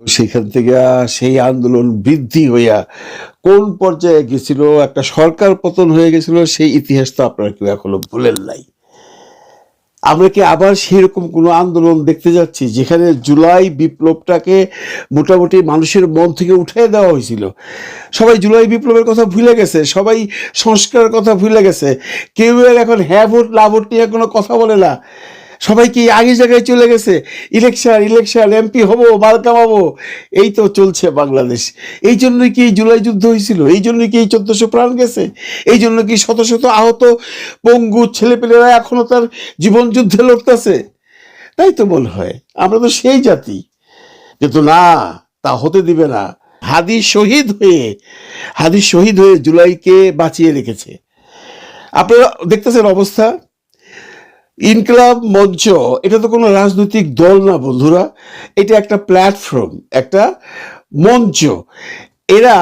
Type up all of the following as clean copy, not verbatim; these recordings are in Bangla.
সেখান থেকে সেই আন্দোলন বৃদ্ধি হইয়া কোন পর্যায়ে গেছিল, একটা সরকার পতন হয়ে গেছিল, সেই ইতিহাস তো আপনারা কেউ এখনো ভুলেন নাই। আমরা কি আবার সেরকম কোনো আন্দোলন দেখতে যাচ্ছি যেখানে জুলাই বিপ্লবটাকে মোটামুটি মানুষের মন থেকে উঠিয়ে দেওয়া হয়েছিল? সবাই জুলাই বিপ্লবের কথা ভুলে গেছে, সবাই সংস্কারের কথা ভুলে গেছে, কেউ আর এখন হ্যাঁ ভোট না ভোট নিয়ে কোনো কথা বলে না। সবাই কি আগে জায়গায় চলে গেছে, ইলেকশন ইলেকশন, এমপি হবো, মাল কামাবো, এই তো চলছে বাংলাদেশ। এই জন্যই কি জুলাই যুদ্ধ হয়েছিল? এই জন্যই কি এই 1400 প্রাণ গেছে? এই জন্য কি শত শত আহত পঙ্গু ছেলেপেলেরা এখনো তার জীবন যুদ্ধে লড়তেছে? তাই তো মনে হয় আমরা তো সেই জাতি। কিন্তু না, তা হতে দিবে না। হাদি শহীদ হয়ে জুলাইকে বাঁচিয়ে রেখেছে। আপনারা দেখতেছেন অবস্থা। ইনকলাব মঞ্চ এটা তো কোনো রাজনৈতিক দল না বন্ধুরা, এটা একটা প্ল্যাটফর্ম, একটা মঞ্চ। এরা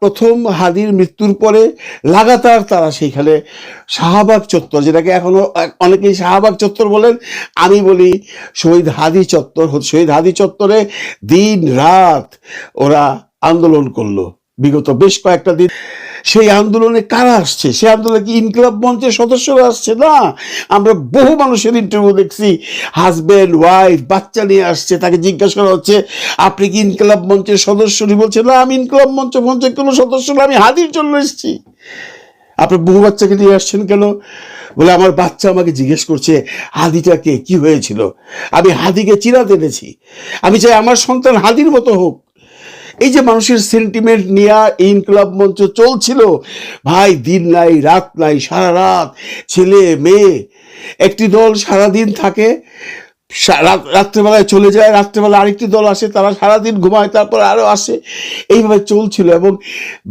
প্রথম হাদির মৃত্যুর পরে লাগাতার তারা সেইখানে শাহবাগ চত্বর, যেটাকে এখনো অনেকেই শাহবাগ চত্বর বলেন, আমি বলি শহীদ হাদি চত্বর। শহীদ হাদি চত্বরে দিন রাত ওরা আন্দোলন করলো বিগত বেশ কয়েকটা দিন। সেই আন্দোলনে কারা আসছে? সেই আন্দোলনে কি ইনকলাব মঞ্চের সদস্যরা আসছে? না, আমরা বহু মানুষের ইন্টারভিউ দেখছি, হাজব্যান্ড ওয়াইফ বাচ্চা নিয়ে আসছে, তাকে জিজ্ঞাসা করা হচ্ছে আপনি কি ইনকলাব মঞ্চের সদস্য? বলছে না, আমি ইনকলাব মঞ্চের কোনো সদস্য না, আমি হাদির জন্য এসেছি। আপনি বহু বাচ্চাকে নিয়ে আসছেন কেন? বলে আমার বাচ্চা আমাকে জিজ্ঞেস করছে হাদিটাকে কি হয়েছিল, আমি হাদিকে চিরাতে এনেছি, আমি চাই আমার সন্তান হাদির মতো হোক। এই যে মানুষের সেন্টিমেন্ট নিয়ে ইনকলাব মঞ্চ চলছিল ভাই, দিন নাই রাত নাই, সারা রাত ছেলে মেয়ে, একটি দল সারাদিন থাকে, রাত্রেবেলায় চলে যায়, রাত্রেবেলা আরেকটি দল আসে, তারা সারাদিন ঘুমায়, তারপর আরো আসে, এইভাবে চলছিল। এবং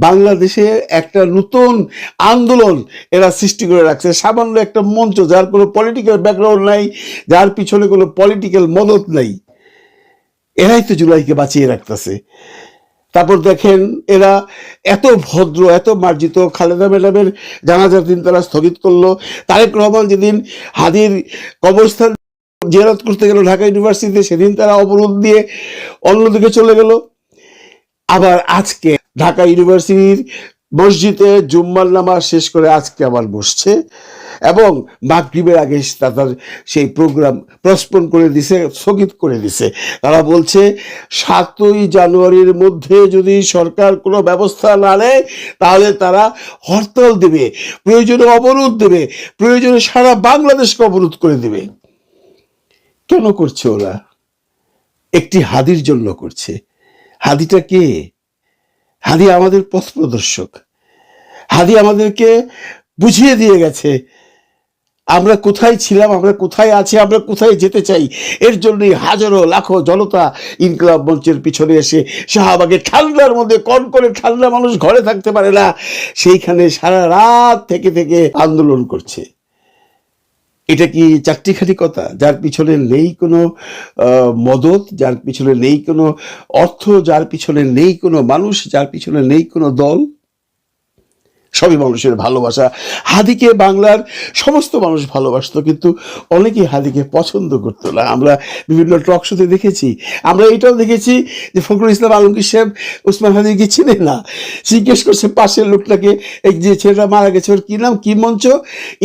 বাংলাদেশে একটা নতুন আন্দোলন এরা সৃষ্টি করে রাখছে। সামান্য একটা মঞ্চ, যার কোনো পলিটিক্যাল ব্যাকগ্রাউন্ড নাই, যার পিছনে কোনো পলিটিক্যাল মদত নাই, এরাই তো জুলাইকে বাঁচিয়ে রাখতেছে। তারপর দেখেন এরা এত ভদ্র, এত মার্জিত। খালেদা ম্যাডামের জানাজার দিন তারা স্থগিত করলো। তারেক রহমান যেদিন হাদির কবরস্থান জিয়ারত করতে গেল ঢাকা ইউনিভার্সিটিতে, সেদিন তারা অবরোধ দিয়ে অন্যদিকে চলে গেল। আবার আজকে ঢাকা ইউনিভার্সিটির মসজিদে জুম্মার নামাজ শেষ করে আজকে আবার বসছে এবং মাগরিবের আগে তাদের সেই প্রোগ্রাম পোস্টপোন করে দিছে, স্থগিত করে দিছে। তারা বলছে 7ই জানুয়ারির মধ্যে যদি সরকার কোনো ব্যবস্থা না নেয় তাহলে তারা হরতাল দেবে, প্রয়োজনে অবরোধ দেবে, প্রয়োজনে সারা বাংলাদেশকে অবরোধ করে দেবে। কেন করছে ওরা? একটি হাদির জন্য করছে। হাদিটা কে? হাদি আমাদের পথ প্রদর্শক। হাদি আমাদেরকে বুঝিয়ে দিয়ে গেছে আমরা কোথায় ছিলাম, আমরা কোথায় আছি, আমরা কোথায় যেতে চাই। এর জন্যই হাজারো লাখো জনতা ইনকলাব মঞ্চের পিছনে এসে শাহবাগে ঠান্ডার মধ্যে, কন করে ঠান্ডা, মানুষ ঘরে থাকতে পারে না, সেইখানে সারা রাত থেকে থেকে আন্দোলন করছে। এটা কি চারটিখানি কথা? যার পিছনে নেই কোনো মদত, যার পিছনে নেই কোনো অর্থ, যার পিছনে নেই কোনো মানুষ, যার পিছনে নেই কোনো দল, সবই মানুষের ভালোবাসা। হাদিকে বাংলার সমস্ত মানুষ ভালোবাসতো, কিন্তু অনেকেই হাদিকে পছন্দ করতো না। আমরা বিভিন্ন টক শোতে দেখেছি, আমরা এটাও দেখেছি যে ফখরুল ইসলাম আলমগীর সাহেব ওসমান হাদিকে চিনে না। জিজ্ঞেস করছে পাশের লোকটাকে, এই যে ছেলেটা মারা গেছে ওর কি নাম, কি মঞ্চ?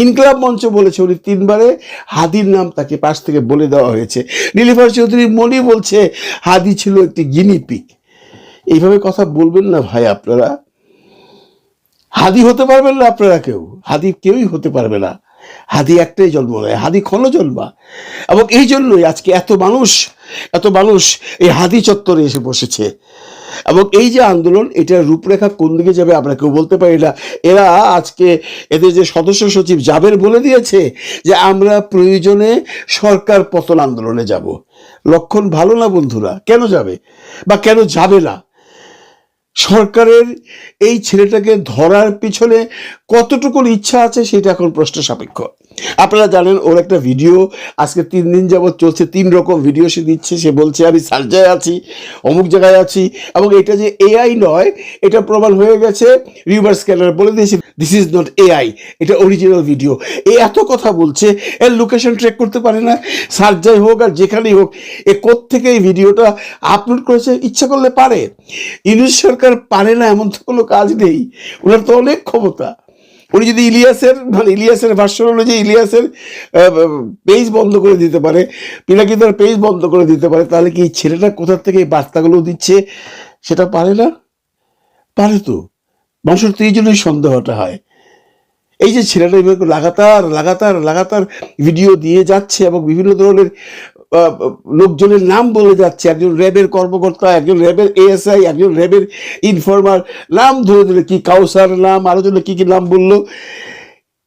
ইনকলাব মঞ্চ বলেছে। উনি 3বারে হাদির নাম তাকে পাশ থেকে বলে দেওয়া হয়েছে। নীলিফার চৌধুরী মনি বলছে হাদি ছিল একটি গিনিপিগ। এইভাবে কথা বলবেন না ভাই আপনারা। হাদি হতে পারবেন না আপনারা, হাদি কেউই হতে পারবে না। হাদি একটাই জন্ম নেয়, হাদি ক্ষণজন্মা। এবং এই জন্যই আজকে এত মানুষ এই হাদি চত্বরে এসে বসেছে। এবং এই যে আন্দোলন, এটার রূপরেখা কোন দিকে যাবে আমরা কেউ বলতে পারি না। এরা আজকে এদের যে সদস্য সচিব জাবের বলে দিয়েছে যে আমরা প্রয়োজনে সরকার পতন আন্দোলনে যাব। লক্ষণ ভালো না বন্ধুরা। কেন যাবে বা কেন যাবে না? সরকারের এই ছেলেটাকে ধরার পিছনে কতটুকু ইচ্ছা আছে সেটা এখন প্রশ্ন সাপেক্ষ। আপনারা জানেন ওর একটা ভিডিও আজকে 3 দিন যাবৎ চলছে, 3 রকম ভিডিও সে দিচ্ছে। সে বলছে আমি সার্জায় আছি, অমুক জায়গায় আছি, এবং এটা যে এআই নয় এটা প্রমাণ হয়ে গেছে। রিভার্স স্ক্যানার বলে দিয়েছে দিস ইজ নট এআই, এটা অরিজিনাল ভিডিও। এত কথা বলছে, এর লোকেশন ট্র্যাক করতে পারে না, সার্জায় হোক আর যেখানেই হোক। থেকে এই ভিডিওটা আপলোড করেছে, ইচ্ছা করলে পারে। ইউনূস সরকার পারে না এমন তো কোনো কাজ নেই, ওনার তো অনেক ক্ষমতা। উনি যদি ইলিয়াসের ভাষ্য অনুযায়ী ইলিয়াসের পেজ বন্ধ করে দিতে পারে, পিনাকিদার পেজ বন্ধ করে দিতে পারে, তাহলে কি ছেলেটা কোথার থেকে এই বার্তাগুলো দিচ্ছে সেটা পারে না? পারে তো। মানুষের তো এই জন্যই সন্দেহটা হয়। এই যে ছেলেটা লাগাতার লাগাতার লাগাতার ভিডিও দিয়ে যাচ্ছে এবং বিভিন্ন ধরনের লোকজনের নাম বলে যাচ্ছে, একজন র্যাবের কর্মকর্তা, একজন র্যাবের এএসআই, একজন র্যাবের ইনফরমার, নাম ধরে ধরে কি কাউসার নাম, আরো জন্য কি কি নাম বললো,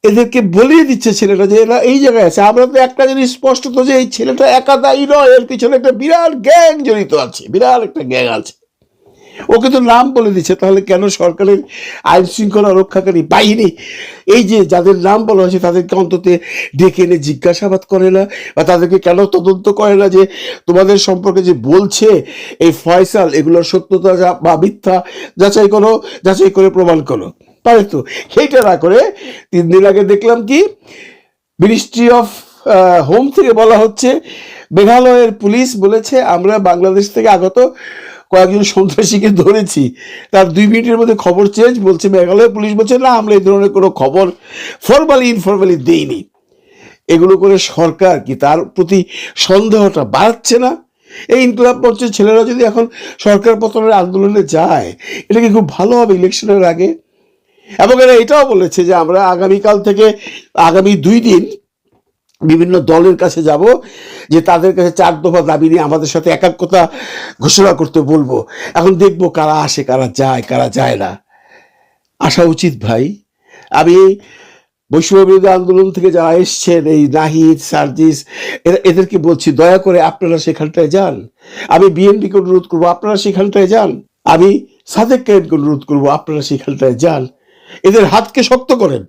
এদেরকে বলিয়ে দিচ্ছে ছেলেটা যে এরা এই জায়গায় আছে। আমরা তো একটা জিনিস স্পষ্ট তো যে এই ছেলেটা একা দায়ী নয়, এর পিছনে একটা বিরাট গ্যাং জড়িত আছে, বিরাট একটা গ্যাং আছে। ওকে তো নাম বলে দিচ্ছে, তাহলে কেন সরকারের আইন শৃঙ্খলা রক্ষাকারী বাহিনী এই যে যাদের নাম বলা হয়েছে তাদেরকে অন্তত ডেকে এনে জিজ্ঞাসাবাদ করে না, বা তাদেরকে কেন তদন্ত করে না যে তোমাদের সম্পর্কে যে বলছে এই ফয়সাল, এগুলোর সত্যতা বা মিথ্যা যাচাই করে প্রমাণ করো? পারে তো। সেইটা না করে 3 দিন আগে দেখলাম কি মিনিস্ট্রি অফ হোম থেকে বলা হচ্ছে, মেঘালয়ের পুলিশ বলেছে আমরা বাংলাদেশ থেকে আগত কয়েকজন সন্ত্রাসীকে ধরেছি। তার 2 মিনিটের মধ্যে খবর চেঞ্জ, বলছে মেঘালয় পুলিশ বলছে না আমরা এই ধরনের কোনো খবর ইনফরমালি দেইনি। এগুলো করে সরকার কি তার প্রতি সন্দেহটা বাড়াচ্ছে না? এই ইনকলাব মঞ্চের ছেলেরা যদি এখন সরকার পতনের আন্দোলনে যায়, এটা কি খুব ভালো হবে ইলেকশনের আগে? এবং এরা এটাও বলেছে যে আমরা আগামীকাল থেকে আগামী 2 দিন বিভিন্ন দলের কাছে যাব, যে তাদের কাছে 4 দফা দাবি নিয়ে আমাদের সাথে একাত্মতা ঘোষণা করতে বলবো। এখন দেখবো কারা আসে, কারা যায় না। আসা উচিত ভাই। আমি বৈষম্য বিরোধী আন্দোলন থেকে যারা এসছেন, এই নাহিদ, সার্জিস, এদেরকে বলছি দয়া করে আপনারা সেখানটায় যান। আমি বিএনপিকে অনুরোধ করবো আপনারা সেখানটায় যান। আমি সাদেক কায়েমকে অনুরোধ করবো আপনারা সেখানটায় যান। এদের হাতকে শক্ত করেন।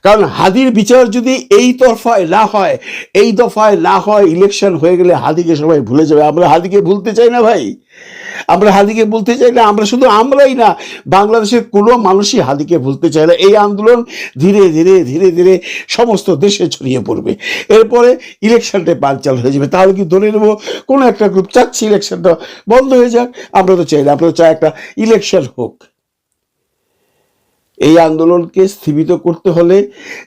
কারণ হাদির বিচার যদি এই দফায় না হয়, ইলেকশন হয়ে গেলে হাদিকে সবাই ভুলে যাবে। আমরা হাদিকে ভুলতে চাই না ভাই, আমরা হাদিকে ভুলতে চাই না। আমরা শুধু আমরাই না, বাংলাদেশের কোনো মানুষই হাদিকে ভুলতে চায় না। এই আন্দোলন ধীরে ধীরে ধীরে ধীরে সমস্ত দেশে ছড়িয়ে পড়বে, এরপরে ইলেকশনটা বানচাল হয়ে যাবে। তাহলে কি ধরে নেবো কোনো একটা গ্রুপ চাচ্ছি ইলেকশনটা বন্ধ হয়ে যাক? আমরা তো চাই না, আমরা তো চাই একটা ইলেকশন হোক। এই আন্দোলনকে স্থিমিত করতে হলে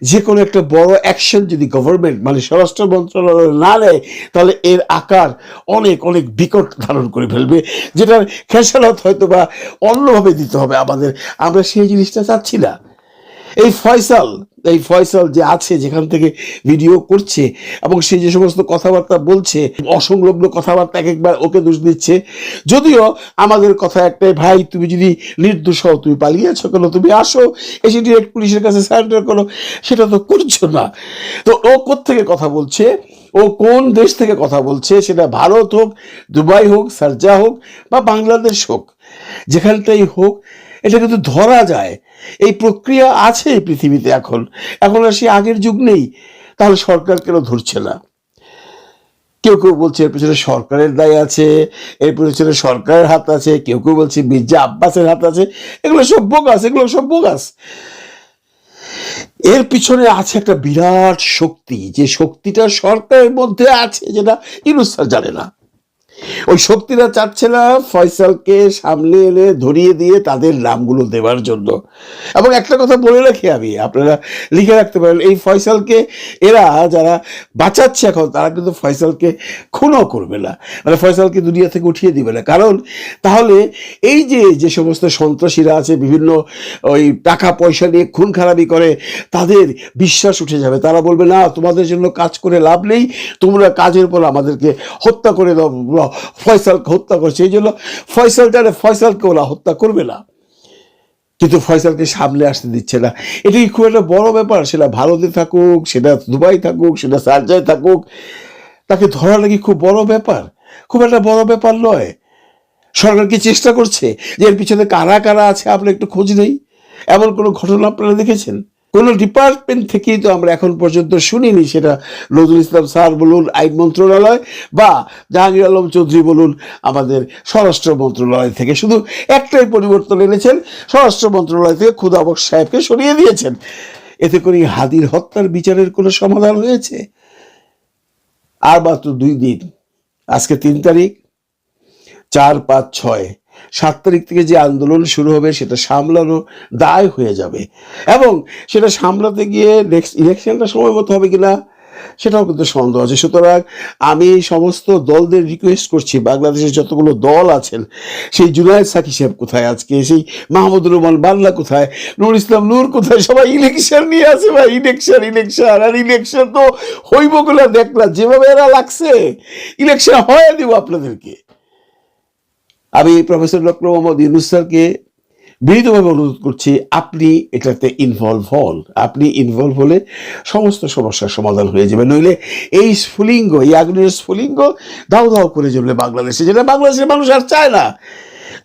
যে কোনো একটা বড় অ্যাকশন যদি গভর্নমেন্ট স্বরাষ্ট্র মন্ত্রণালয় না নেয়, তাহলে এর আকার অনেক অনেক বিকট ধারণ করে ফেলবে, যেটার খেসারত হয়তো বা অন্যভাবে দিতে হবে আমাদের। আমরা সেই জিনিসটা চাচ্ছি না। এই ফয়সাল যে আছে, যেখান থেকে ভিডিও করছে এবং সে যে সমস্ত কথাবার্তা বলছে, অসংলগ্ন কথাবার্তা, একবার ওকে দোষ দিচ্ছে। যদিও আমাদের কথা একটাই, ভাই তুমি যদি নির্দোষ হও, তুমি পালিয়েছো কেন? তুমি আসো, এসে ডিরেক্ট পুলিশের কাছে সারেন্ডার করো। সেটা তো করছো না। তো ও কোত্থেকে কথা বলছে, ও কোন দেশ থেকে কথা বলছে, সেটা ভারত হোক, দুবাই হোক, শারজাহ হোক বা বাংলাদেশ হোক, যেখানটাই হোক, এটা কিন্তু ধরা যায়। এই প্রক্রিয়া আছে এই পৃথিবীতে। এখন আর সে আগের যুগ নেই। তাহলে সরকার কেন ধরছে না? কেউ বলছে এর পেছনে সরকারের দায় আছে, এর পেছনে সরকারের হাত আছে, কেউ বলছে মির্জা আব্বাসের হাত আছে। এগুলো সব বোগাস। এর পিছনে আছে একটা বিরাট শক্তি, যে শক্তিটা সরকারের মধ্যে আছে, যেটা ইউনূস স্যার জানে না। ওই শক্তিরা চাচ্ছে না ফয়সালকে সামনে এনে ধরিয়ে দিয়ে তাদের নামগুলো দেওয়ার জন্য। এবং একটা কথা বলে রাখি আমি, আপনারা লিখে রাখতে পারেন, এই ফয়সালকে এরা যারা বাঁচাচ্ছে এখন, তারা কিন্তু ফয়সালকে খুনও করবে না, ফয়সালকে দুনিয়া থেকে উঠিয়ে দিবে না। কারণ তাহলে এই যে সমস্ত সন্ত্রাসীরা আছে, বিভিন্ন ওই টাকা পয়সা নিয়ে খুন খারাপি করে, তাদের বিশ্বাস উঠে যাবে। তারা বলবে না, তোমাদের জন্য কাজ করে লাভ নেই, তোমরা কাজের পর আমাদেরকে হত্যা করে দাও। ফয়সালকে হত্যা করছে, এই জন্য ফয়সালকে ওরা হত্যা করবে না, কিন্তু ফয়সালকে সামনে আসতে দিচ্ছে না। এটা কি খুব একটা বড় ব্যাপার? সেটা ভারতে থাকুক, সেটা দুবাই থাকুক, সেটা শারজায় থাকুক, তাকে ধরা নাকি খুব বড় ব্যাপার? খুব একটা বড় ব্যাপার নয়। সরকার কি চেষ্টা করছে যে এর পিছনে কারা কারা আছে আপনার একটু খোঁজ নেই? এমন কোনো ঘটনা আপনারা দেখেছেন? কোনো ডিপার্টমেন্ট থেকেই তো আমরা এখন পর্যন্ত শুনিনি, সেটা নজরুল ইসলাম স্যার বলুন আইন মন্ত্রণালয় বা জাহাঙ্গীর আলম চৌধুরী বলুন আমাদের স্বরাষ্ট্র মন্ত্রণালয় থেকে। শুধু একটাই পরিবর্তন এনেছেন, স্বরাষ্ট্র মন্ত্রণালয় থেকে খুদাবক্স সাহেবকে সরিয়ে দিয়েছেন। এতে করে হাদির হত্যার বিচারের কোনো সমাধান হয়েছে? আর মাত্র 2 দিন, আজকে 3 তারিখ, 4, 5, 6, 7 তারিখ থেকে যে আন্দোলন শুরু হবে সেটা সামলানো দায় হয়ে যাবে, এবং সেটা সামলাতে গিয়ে নেক্সট ইলেকশনটা সময় মতো হবে কিনা সেটাও কিন্তু সন্দেহ আছে। সুতরাং আমি সমস্ত দলদের রিকোয়েস্ট করছি, বাংলাদেশের যতগুলো দল আছেন, সেই জুনায়েদ সাকি সাহেব কোথায় আজকে, সেই মাহমুদুর রহমান বাল্লা কোথায়, নুর ইসলাম নূর কোথায়, সবাই ইলেকশন নিয়ে আছে ভাই, ইলেকশন ইলেকশন। আর ইলেকশন তো হইব গুলো দেখলাম যেভাবে এরা লাগছে, ইলেকশন হয়ে দিব আপনাদেরকে। আমি প্রফেসর ডক্টর মোহাম্মদ ইউনূস স্যারকে বিনীতভাবে অনুরোধ করছি, আপনি এটাতে ইনভলভ হন। আপনি ইনভলভ হলে সমস্ত সমস্যার সমাধান হয়ে যাবে। নইলে এই স্ফুলিঙ্গ, এই আগুনের স্ফুলিঙ্গ দাও দাও করে জ্বলবে বাংলাদেশে, যেটা বাংলাদেশের মানুষ আর চায় না।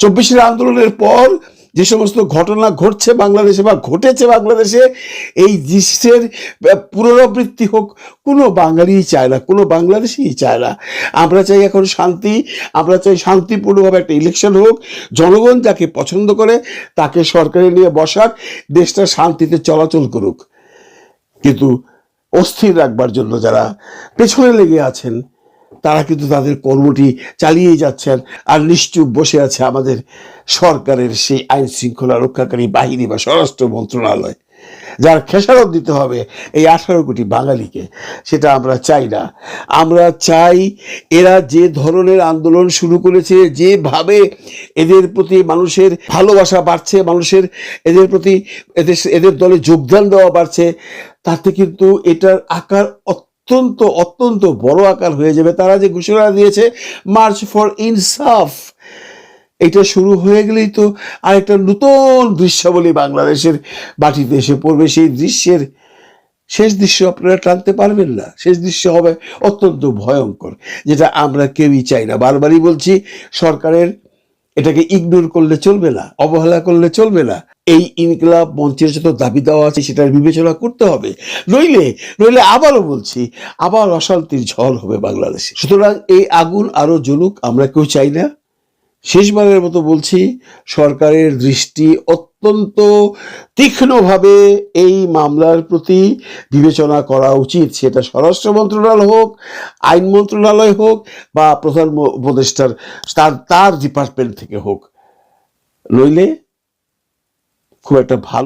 24 আন্দোলনের পর যে সমস্ত ঘটনা ঘটছে বাংলাদেশে বা ঘটেছে বাংলাদেশে, এই দৃশ্যের পুনরাবৃত্তি হোক কোনো বাঙালিই চায় না, কোনো বাংলাদেশিই চায় না। আমরা চাই এখন শান্তি, আমরা চাই শান্তিপূর্ণভাবে একটা ইলেকশন হোক, জনগণ যাকে পছন্দ করে তাকে সরকারে নিয়ে বসাক, দেশটা শান্তিতে চলাচল করুক। কিন্তু অস্থির রাখবার জন্য যারা পেছনে লেগে আছেন তারা কিন্তু তাদের কর্মটি চালিয়ে যাচ্ছেন, আর নিশ্চুপ বসে আছে আমাদের সরকারের সেই আইন শৃঙ্খলা রক্ষাকারী বাহিনী বা স্বরাষ্ট্র মন্ত্রণালয়, যার খেসারত দিতে হবে এই 18 কোটি বাঙালিকে। সেটা আমরা চাই না। আমরা চাই এরা যে ধরনের আন্দোলন শুরু করেছে, যেভাবে এদের প্রতি মানুষের ভালোবাসা বাড়ছে, মানুষের এদের প্রতি এদের দলে যোগদান দেওয়া বাড়ছে, তাতে কিন্তু এটার আকার অত্যন্ত অত্যন্ত বড় আকার হয়ে যাবে। তারা যে ঘোষণা দিয়েছে মার্চ ফর ইনসাফ, এটা শুরু হয়ে গেলেই তো আরেকটা নতুন দৃশ্যাবলী বাংলাদেশের মাটিতে এসে পড়বে। সেই দৃশ্যের শেষ দৃশ্য আপনারা টানতে পারবেন না। শেষ দৃশ্য হবে অত্যন্ত ভয়ঙ্কর, যেটা আমরা কেউই চাই না। বারবারই বলছি, সরকারের এটাকে ইগনোর করলে চলবে না, অবহেলা করলে চলবে না। এই ইনকিলাব মঞ্চের যত দাবি দেওয়া আছে সেটার বিবেচনা করতে হবে, নইলে নইলে আবারও বলছি, আবার অশান্তির ঝড় হবে বাংলাদেশে। সুতরাং এই আগুন আরো জ্বলুক, আমরা কেউ চাই না। শেষবারের মতো বলছি, সরকারের দৃষ্টি অত্যন্ত তীক্ষ্ণভাবে এই মামলার প্রতি বিবেচনা করা উচিত। সেটা স্বরাষ্ট্র মন্ত্রণালয় হোক, আইন মন্ত্রণালয় হোক, বা প্রধান উপদেষ্টার তার ডিপার্টমেন্ট থেকে হোক, নইলে খুব একটা ভালো